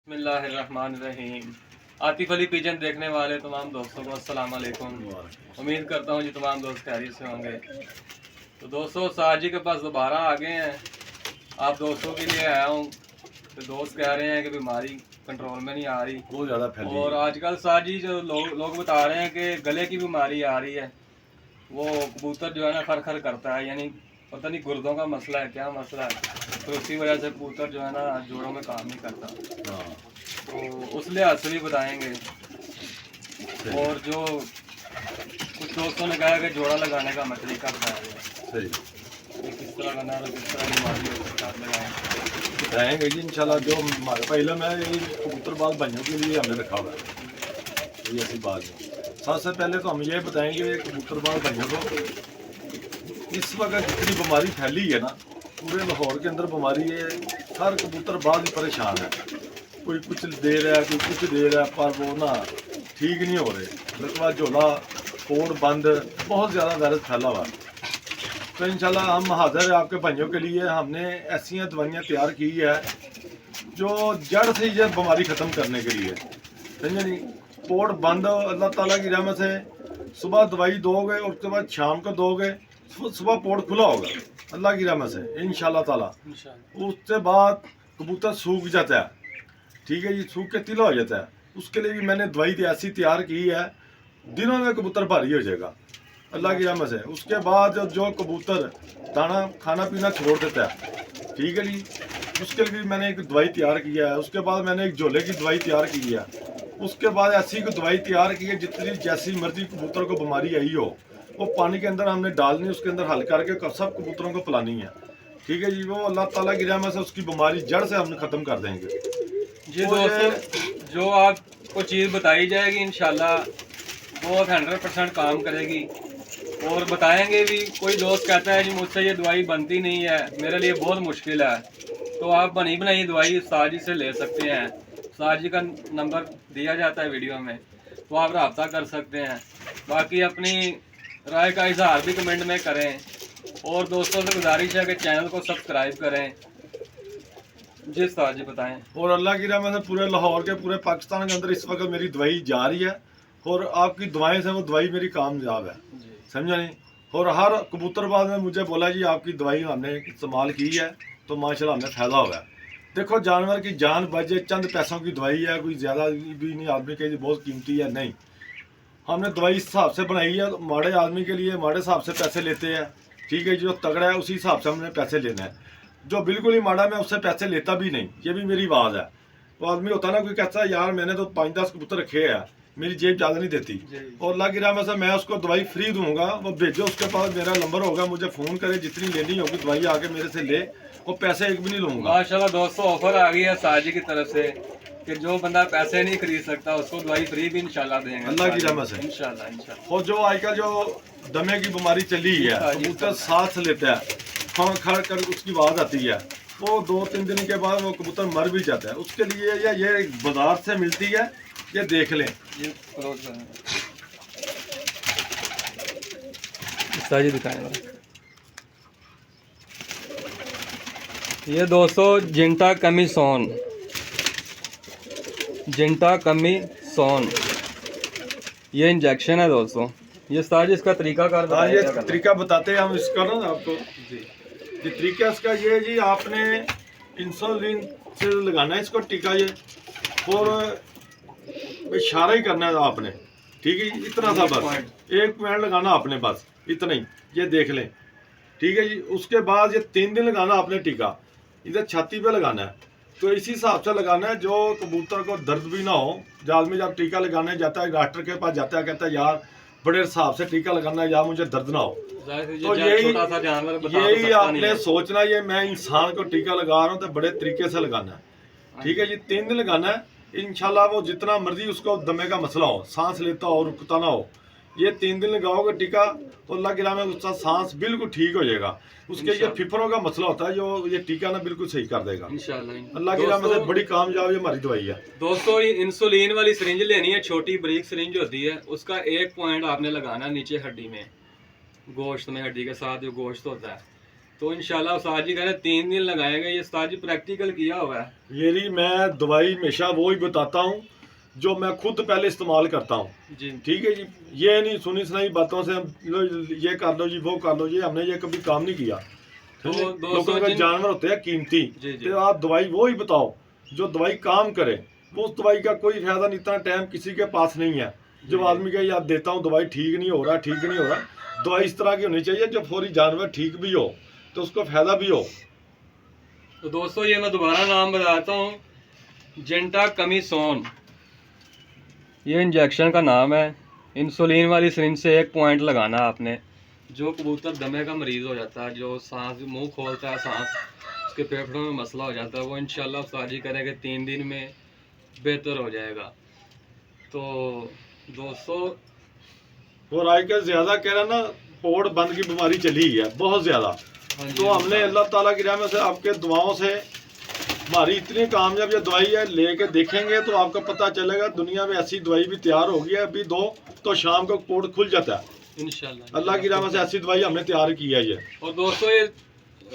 बिस्मिल्लाहिर्रहमानिर्रहीम। आतिफ अली पिजन देखने वाले तमाम दोस्तों को अस्सलाम वालेकुम। उम्मीद करता हूँ जी तमाम दोस्त खैरियत से होंगे। तो दोस्तों साजी के पास दोबारा आ गए हैं। आप दोस्तों के लिए आया हूँ। तो दोस्त कह रहे हैं कि बीमारी कंट्रोल में नहीं आ रही, बहुत ज़्यादा फैली और है। आजकल साजी जो लोग बता रहे हैं कि गले की बीमारी आ रही है। वो कबूतर जो है ना खर खर करता है, यानी पता नहीं गुर्दों का मसला है, क्या मसला है। तो उसी वजह से कबूतर जो है ना जोड़ों में काम नहीं करता। हाँ, तो उस लिहाज से भी बताएंगे। सही और जो कुछ दोस्तों ने कहा कि जोड़ा लगाने का तरीका बताया गया सही कि किस तरह करना है और किस तरह बीमारी हो सकता है लगाएंगे। बताएंगे जी इंशाल्लाह। जो हमारे पास इलम है ये कबूतरबाज भाइयों के लिए हमने रखा हुआ है, कोई ऐसी बात नहीं। सबसे पहले तो हम ये बताएंगे कबूतरबाज भाइयों को, इस वक्त जितनी बीमारी फैली है ना पूरे लाहौर के अंदर बीमारी है। हर कबूतरबाज परेशान है, कोई कुछ दे रहा है कोई कुछ दे रहा है, पर वो ना ठीक नहीं हो रहे। लकवा झोला कोड बंद, बहुत ज़्यादा वायरस फैला हुआ है। तो इंशाल्लाह हम हाजिर है आपके भाइयों के लिए। हमने ऐसी दवाइयाँ तैयार की है जो जड़ से ये बीमारी ख़त्म करने के लिए, समझे नहीं। पोर्ट बंद अल्लाह ताला की रहमत से, सुबह दवाई दोगे और उसके बाद शाम को दोगे, सुबह पोर्ट खुला होगा अल्लाह की रहमत से इंशाल्लाह ताला। उसके बाद कबूतर सूख जाता है, ठीक है जी, सूख के तिला हो जाता है। उसके लिए भी मैंने दवाई ऐसी तैयार की है, दिनों में कबूतर भारी हो जाएगा अल्लाह की रहमत से। उसके बाद जो कबूतर दाना खाना पीना छोड़ देता है, ठीक है जी, उसके लिए भी मैंने एक दवाई तैयार की है। उसके बाद मैंने एक झोले की दवाई तैयार की है। उसके बाद ऐसी कोई दवाई तैयार की है जितनी जैसी मर्जी कबूतर को बीमारी आई हो, वो पानी के अंदर हमने डालनी, उसके अंदर हल करके सब कबूतरों को पिलानी है, ठीक है जी। वो अल्लाह ताला की रहमत से उसकी बीमारी जड़ से हम ख़त्म कर देंगे जी दोस्तों, जो आपको चीज़ बताई जाएगी इंशाल्लाह वो 100% काम करेगी। और बताएंगे भी। कोई दोस्त कहता है जी मुझसे ये दवाई बनती नहीं है, मेरे लिए बहुत मुश्किल है, तो आप बनी बनाई दवाई साजी से ले सकते हैं। साजी का नंबर दिया जाता है वीडियो में, तो आप रब्ता कर सकते हैं। बाकी अपनी राय का इजहार भी कमेंट में करें, और दोस्तों से गुजारिश है कि चैनल को सब्सक्राइब करें। जी साजी बताएं। और अल्लाह की रहमत से पूरे लाहौर के पूरे पाकिस्तान के अंदर इस वक्त मेरी दवाई जा रही है, और आपकी दुआएं से वो दवाई मेरी कामयाब है, समझा नहीं। और हर कबूतरबाज ने मुझे बोला जी आपकी दवाई हमने इस्तेमाल की है तो माशाल्लाह हमें फ़ायदा हुआ है। देखो जानवर की जान बचे, चंद पैसों की दवाई है, कोई ज़्यादा भी नहीं आदमी के लिए बहुत कीमती है, नहीं। हमने दवाई इस हिसाब से बनाई है, माड़े आदमी के लिए माड़े हिसाब से पैसे लेते हैं, ठीक है। जो तगड़ा है उसी हिसाब से हमने पैसे लेना है। जो बिल्कुल ही माड़ा मैं उससे पैसे लेता भी नहीं, ये भी मेरी बात है। वो आदमी होता ना कोई कहता है यार मैंने तो 5-10 कबूतर रखे हैं, मेरी जेब ज़्यादा नहीं देती, और अल्लाह की रहमत से मैं उसको दवाई फ्री दूंगा। वो भेजो, उसके पास मेरा नंबर होगा, मुझे फ़ोन करे, जितनी लेनी होगी दवाई आके मेरे से ले, वो पैसे एक भी नहीं लूँगा। माशाल्लाह दोस्तों, ऑफर आ गई है साजी की तरफ से कि जो बंदा पैसे नहीं खरीद सकता उसको दवाई फ्री भी इंशाल्लाह देंगे अल्लाह की रहमत से इंशाल्लाह। और जो आजकल जो दमे की बीमारी चली है, कबूतर सांस लेता है, खड़ कर उसकी आवाज़ आती है, वो 2-3 दिन के बाद वो कबूतर मर भी जाता है। उसके लिए ये बाजार से मिलती है, ये देख लें। साजी दिखाएं। ये दोस्तों जिंटा कमीसोन, जिंटा कमीसोन, ये इंजेक्शन है दोस्तों। ये साज इसका तरीका कार हाँ, ये तरीका बताते हैं हम इसका ना आपको जी। ये तरीका इसका ये है जी, आपने इंसुलिन से लगाना है इसको टीका ये, और इशारा ही करना है आपने, ठीक है। इतना सा बस 1 पॉइंट लगाना आपने, बस इतना ही, ये देख लें, ठीक है जी। उसके बाद ये 3 दिन लगाना आपने टीका, इधर छाती पे लगाना है। तो इसी हिसाब से लगाना है जो कबूतर को दर्द भी ना हो। जब आदमी जब टीका लगाने जाता है डॉक्टर के पास जाता है, कहता है यार बड़े हिसाब से टीका लगाना है यार मुझे दर्द ना हो। तो यही आपने सोचना, ये मैं इंसान को टीका लगा रहा हूँ तो बड़े तरीके से लगाना है, ठीक है जी। 3 दिन लगाना है इंशाल्लाह। वो जितना मर्जी उसको दमे का मसला हो, सांस लेता हो रुकता ना हो, ये 3 दिन लगाओगे टीका तो अल्लाह के नाम में उसका सांस बिल्कुल ठीक हो जाएगा। उसके ये फिफरों का मसला होता है, जो ये टीका ना बिल्कुल सही कर देगा इंशाल्लाह। अल्लाह की नाम से बड़ी कामयाब ये हमारी दवाई है दोस्तों। ये इंसुलिन वाली सिरिंज लेनी है, छोटी बारीक सिरिंज होती है, उसका 1 पॉइंट आपने लगाना नीचे हड्डी में, गोश्त में, हड्डी के साथ जो गोश्त होता है, तो इंशाल्लाह उस्ताद जी कह रहे 3 दिन लगाएंगे, ये उस्ताद जी प्रैक्टिकल किया हुआ है। ये नहीं, मैं दवाई हमेशा वो ही बताता हूँ जो मैं खुद पहले इस्तेमाल करता हूँ। जी ठीक है जी, ये नहीं सुनी सुनाई बातों से हम लो ये कर लो जी वो कर लो, ये हमने ये कभी काम नहीं किया। तो लोगों का जानवर होते हैं कीमती, जी, जी। तो आप दवाई वो ही बताओ जो दवाई काम करे। वो उस दवाई का कोई फायदा नहीं, इतना टाइम किसी के पास नहीं है। जब आदमी का याद देता हूँ दवाई ठीक नहीं हो रहा, ठीक नहीं हो रहा, दवाई इस तरह की होनी चाहिए जो फौरी जानवर ठीक भी हो तो उसको फायदा भी हो। तो दोस्तों ये मैं दोबारा नाम बताता हूँ, जेंटा कमीसोन, ये इंजेक्शन का नाम है। इंसुलिन वाली सिरिंज से 1 पॉइंट लगाना आपने। जो कबूतर दमे का मरीज़ हो जाता है, जो सांस मुंह खोलता है, सांस उसके फेफड़ों में मसला हो जाता है, वो इंशाल्लाह उस्ताद जी करेंगे 3 दिन में बेहतर हो जाएगा। तो दोस्तों और आजकल ज्यादा कह रहा ना पोट बंद की बीमारी चली है बहुत ज्यादा। हाँ जी, तो हमने अल्लाह ताला की रहमत से आपके दुआओं से हमारी इतनी कामयाब ये दवाई है, लेके देखेंगे तो आपको पता चलेगा। दुनिया में ऐसी दवाई भी तैयार हो गई है, अभी दो तो शाम को पोट खुल जाता है इंशाल्लाह। अल्लाह की रहमत से। ऐसी दवाई हमने तैयार की है ये। और दोस्तों ये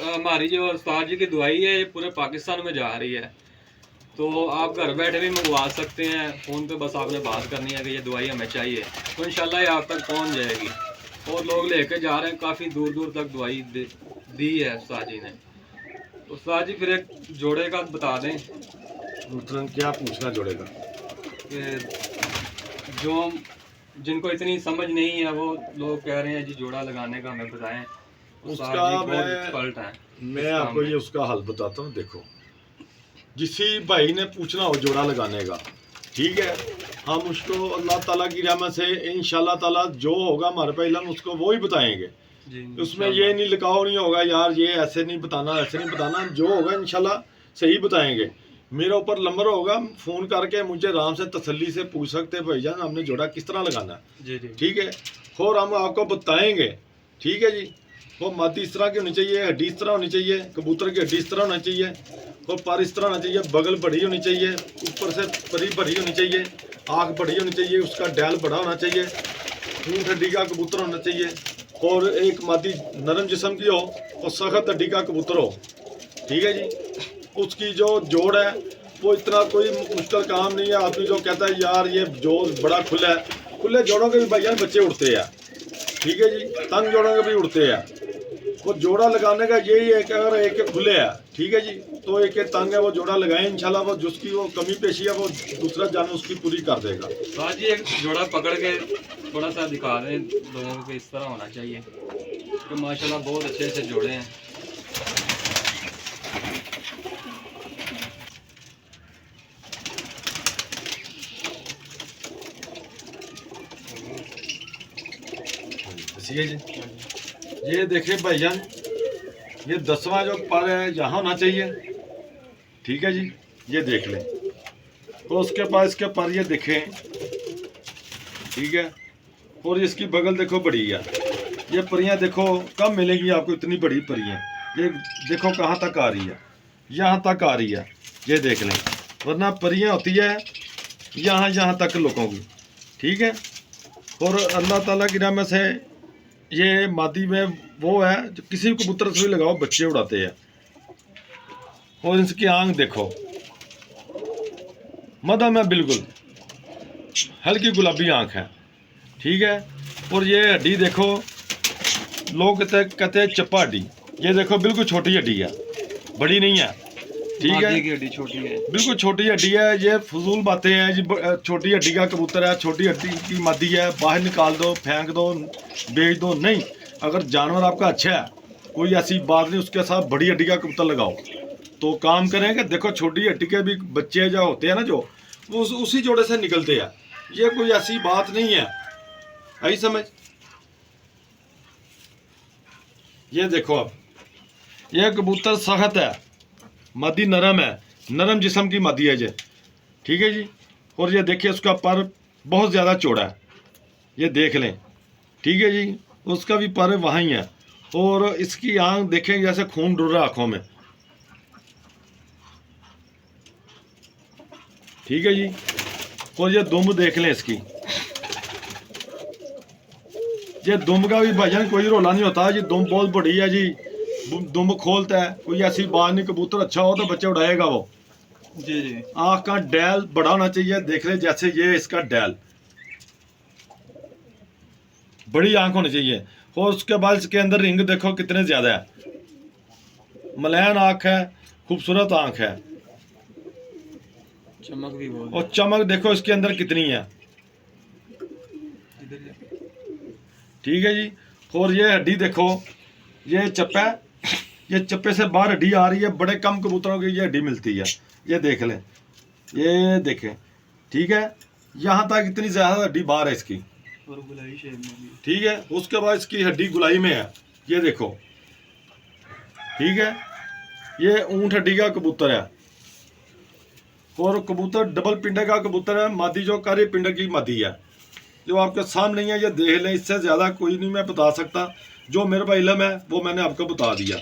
हमारी जो उस्ताद जी की दवाई है ये पूरे पाकिस्तान में जा रही है, तो आप घर बैठे भी मंगवा सकते हैं। फ़ोन पे बस आपने बात करनी है कि ये दवाई हमें चाहिए, तो इंशाल्लाह ये आप तक पहुंच जाएगी। और लोग लेके जा रहे हैं, काफ़ी दूर दूर तक दवाई दी है उस्ताद जी ने। तो उस्ताद जी फिर एक जोड़े का बता दें तुरंत क्या पूछना जोड़ेगा कि जो जिनको इतनी समझ नहीं है वो लोग कह रहे हैं जी जोड़ा लगाने का हमें बताएं। उस्ताद उसका जी बहुत मैं एक्सपर्ट हैं। मैं आपको ये उसका हल बताता हूँ। देखो, जिसी भाई ने पूछना हो जोड़ा लगाने का, ठीक है, हम उसको अल्लाह ताला की रहमत से इंशाल्लाह ताला जो होगा हमारे पे इल्म उसको वो ही बताएंगे। जी उसमें ये नहीं लिखाओ नहीं होगा यार ये ऐसे नहीं बताना, ऐसे नहीं बताना, जो होगा इंशाल्लाह सही बताएंगे। मेरे ऊपर नंबर होगा, फ़ोन करके मुझे आराम से तसल्ली से पूछ सकते हैं भाईजान हमने जोड़ा किस तरह लगाना है। जी जी ठीक है, और हम आपको बताएंगे। ठीक है जी, वो मादी इस तरह की होनी चाहिए, हड्डी इस तरह होनी चाहिए, कबूतर की हड्डी इस तरह होनी चाहिए, और पर इस तरह होना चाहिए, बगल बड़ी होनी चाहिए, ऊपर से परी भरी होनी चाहिए, आँख बड़ी होनी चाहिए, उसका डैल बड़ा होना चाहिए, ऊँट हड्डी का कबूतर होना चाहिए, और एक मादी नरम जिस्म की हो और सख्त हड्डी का कबूतर हो। ठीक है जी, उसकी जो जोड़ है वो इतना कोई मुश्किल काम नहीं है। आदमी जो कहता है यार ये जोड़ बड़ा खुला है, खुले जोड़ों के भी भैया बच्चे उड़ते हैं। ठीक है जी, तंग जोड़ों के भी उड़ते हैं। वो जोड़ा लगाने का यही है कि अगर एक खुले है, ठीक है जी, तो एक तंग है वो जोड़ा लगाएं, इंशाल्लाह वो जिसकी वो कमी पेशी है वो दूसरा जानवर उसकी पूरी कर देगा। हाँ जी, एक जोड़ा पकड़ के थोड़ा सा दिखा दें लोगों को, इस तरह होना चाहिए। तो माशाल्लाह बहुत अच्छे से जोड़े हैं। जी, ये देखिए भाईजान, ये 10वां जो पर है यहाँ होना चाहिए। ठीक है जी, ये देख लें, तो उसके पास इसके पर ये देखें। ठीक है, और इसकी बगल देखो बड़ी है। ये परियां देखो कब मिलेंगी आपको, इतनी बड़ी परियां। ये देखो कहाँ तक आ रही है, यहाँ तक आ रही है, ये देख लें। वरना परियां होती है यहाँ तक लोगों की। ठीक है, और अल्लाह ताला की रहमत से ये मादी में वो है जो किसी कबूतर से भी लगाओ बच्चे उड़ाते हैं। और इसकी आंख देखो, मदम है बिल्कुल, हल्की गुलाबी आंख है। ठीक है, और ये हड्डी देखो, लोग कहते हैं चप्पा हड्डी, ये देखो बिल्कुल छोटी हड्डी है, बड़ी नहीं है। ठीक है, मादी की हड्डी छोटी है, बिल्कुल छोटी हड्डी है। ये फजूल बातें हैं जी, छोटी हड्डी का कबूतर है, छोटी हड्डी की मादी है, बाहर निकाल दो, फेंक दो, बेच दो। नहीं, अगर जानवर आपका अच्छा है, कोई ऐसी बात नहीं, उसके साथ बड़ी हड्डी का कबूतर लगाओ तो काम करेंगे। देखो छोटी हड्डी के भी बच्चे जो होते हैं ना, जो वो उसी जोड़े से निकलते हैं। ये कोई ऐसी बात नहीं है, आई समझ। ये देखो अब, ये कबूतर सख्त है, मादी नरम है, नरम जिस्म की मादी है ये। ठीक है जी, और ये देखिए उसका पर बहुत ज़्यादा चौड़ा है, ये देख लें। ठीक है जी, उसका भी पर वहाँ ही है, और इसकी आंख देखें जैसे खून डुल रहा है आँखों में। ठीक है जी, और ये दुम देख लें इसकी, ये दुम का भी भाईजान कोई रोला नहीं होता जी। दुम बहुत बड़ी है जी, दुम खोलता है, कोई ऐसी बात नहीं। कबूतर अच्छा हो तो बच्चे उड़ाएगा वो। जी जी। आँख का डैल बड़ा होना चाहिए, देख ले जैसे ये इसका डैल, बड़ी आँख होनी चाहिए। और उसके बाद इसके अंदर रिंग देखो कितने ज्यादा है, मलैन आँख है, खूबसूरत आँख है, चमक भी बहुत और चमक देखो इसके अंदर कितनी है। ठीक है जी। और ये हड्डी देखो, ये चप्पा है, ये चप्पे से बाहर हड्डी आ रही है। बड़े कम कबूतरों की ये हड्डी मिलती है, ये देख लें, ये देखें। ठीक है, यहाँ तक इतनी ज्यादा हड्डी बाहर है इसकी। और गुलाई शेप में भी। ठीक है, उसके बाद इसकी हड्डी गुलाई में है, ये देखो। ठीक है, ये ऊंट हड्डी का कबूतर है, और कबूतर डबल पिंडे का कबूतर है। मादी जो कारी पिंडे की मादी है, जो आपके सामने है, ये देख लें। इससे ज्यादा कोई नहीं मैं बता सकता, जो मेरे पास इल्म है वो मैंने आपको बता दिया।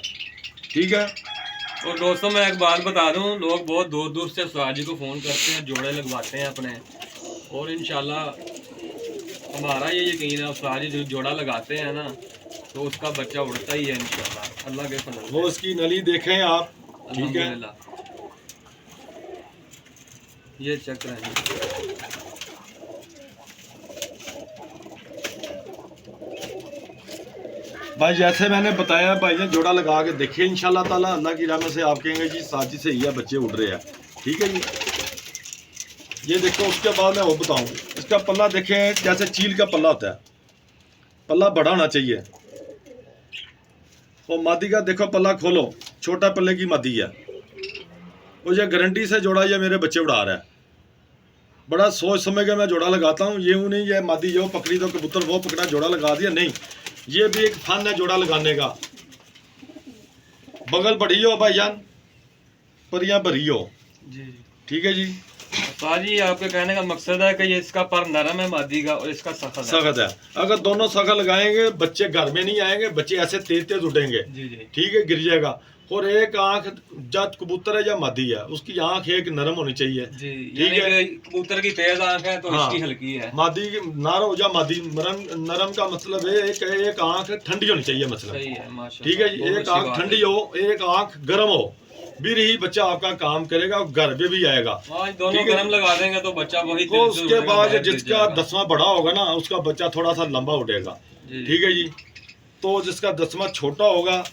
ठीक है। और दोस्तों मैं एक बात बता दूं, लोग बहुत दूर दूर से उस्ताद जी को फ़ोन करते हैं, जोड़े लगवाते हैं अपने, और इंशाल्लाह हमारा ये यकीन है उस्ताद जी जो जोड़ा लगाते हैं ना तो उसका बच्चा उड़ता ही है इंशाल्लाह, अल्लाह के फजल से। वो उसकी नली देखें आप। ठीक है, अल्हम्दुलिल्लाह। ये चेक करें। भाई जैसे मैंने बताया, भाई ने जोड़ा लगा के देखिए, इंशाल्लाह ताला अल्लाह की रहमत से आप कहेंगे जी साजी से ही है, बच्चे उड़ रहे हैं। ठीक है जी। ये देखो, उसके बाद मैं वो बताऊं, इसका पल्ला देखें, जैसे चील का पल्ला होता है, पल्ला बड़ा होना चाहिए। और मादी का देखो पल्ला खोलो, छोटा पल्ले की मादी है। वो ये गारंटी से जोड़ा ये मेरे बच्चे उड़ा रहा है। बड़ा सोच समझ के मैं जोड़ा लगाता हूँ, ये नहीं ये मादी जो पकड़ी तो कबूतर वो पकड़ा जोड़ा लगा दिया, नहीं। ये भी एक फन है जोड़ा लगाने का। बगल बढ़ी हो भाईजान, परियां भरी हो। जी। ठीक है जी। उस्ताद जी आपके कहने का मकसद है कि ये इसका पर नरम है मादी का और इसका सख्त है। सख्त है। अगर दोनों सख्त लगाएंगे बच्चे घर में नहीं आएंगे, बच्चे ऐसे तेज तेज उठेंगे। जी जी। ठीक है, गिर जाएगा। और एक आंख, जब कबूतर है या मादी है, उसकी आंख एक नरम होनी चाहिए। जी, ठीक है। कबूतर की तेज आंख है तो हाँ, इसकी हल्की है। मादी की नार हो जा मादी, नरम का मतलब है एक आंख ठंडी होनी चाहिए, मतलब। सही है, माशाल्लाह। ठीक है जी। एक आंख ठंडी हो, एक आंख गर्म हो, भी रही बच्चा आपका काम करेगा और घर पे भी आएगा। आज दोनों गर्म लगा देंगे तो बच्चा वही तो उसके बाद जिसका 10वां बड़ा होगा ना, उसका बच्चा थोड़ा सा लंबा उठेगा। ठीक है जी। तो जिसका 10वां छोटा होगा,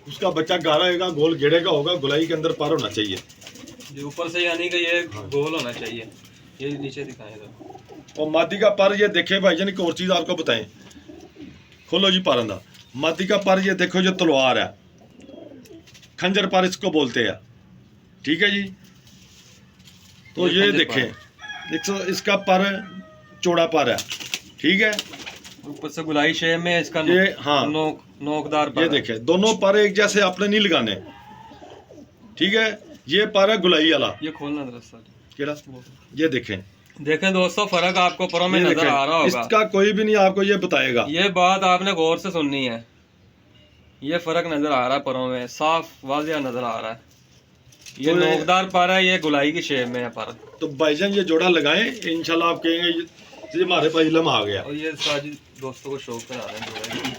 उसका बच्चा गाढ़ा होगा, गोल घेड़ेगा होगा, गुलाई के अंदर पार होना चाहिए। जी, ऊपर से यानी कि ये गोल होना चाहिए। ये नीचे दिखाएगा। और मादी का पर ये देखे भाईजान, एक और चीज आपको बताएं, खोलो जी पर अंदर। मादी का पर ये देखो, जो तलवार है, खंजर पर इसको बोलते हैं। ठीक है जी। तो ये देखें, इसका पर चौड़ा पर है। ठीक है, ऊपर से गुलाई शेप में इसका ये हाँ नोकदार पर ये देखें, दोनों पर एक जैसे आपने नहीं लगाने। ठीक है, ये पर है गुलाई वाला। ये खोलना दरअसल केड़ा, ये देखें। देखें दोस्तों, फर्क आपको परों में नजर आ रहा होगा। इसका कोई भी नहीं आपको ये बताएगा। ये बात आपने गौर से सुननी है। ये फर्क नजर आ रहा है परों में, साफ वाजिया नजर आ रहा है। ये तो नोकदार पर है, ये गुलाई की शेप में है पर। तो भाईजान ये जोड़ा लगाएं, इंशाल्लाह आप कहेंगे ये हमारे पास इल्म आ गया। और ये साजी दोस्तों को शौक करा रहे हैं जोड़े।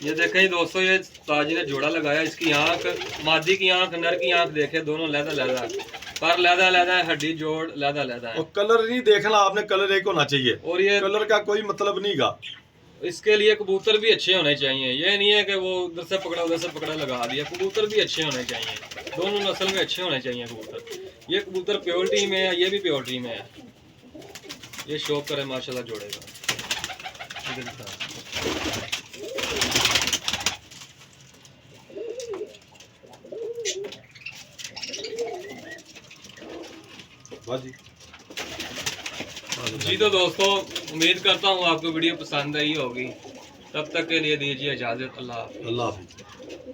ये देखें दोस्तों, ये साजी ने जोड़ा लगाया। इसकी आंख, मादी की आंख, नर की आंख देखे, दोनों लहदा लहदा, पर लहदा लहदा है, हड्डी जोड़ लहदा लहदा है। और कलर नहीं देखना आपने, कलर एक होना चाहिए। और ये कलर का कोई मतलब नहीं गा। इसके लिए कबूतर भी अच्छे होने चाहिए। ये नहीं है कि वो उधर से पकड़ा उधर से पकड़ा लगा दिया। कबूतर भी अच्छे होने चाहिए, दोनों नस्ल में अच्छे होने चाहिए कबूतर। ये कबूतर प्योरिटी में है, ये भी प्योरिटी में है। ये शौक करे माशाल्लाह जोड़ेगा। जी तो दोस्तों, उम्मीद करता हूँ आपको वीडियो पसंद आई होगी। तब तक के लिए दीजिए इजाज़त। अल्लाह हाफ़िज़। अल्लाह हाफ़िज़।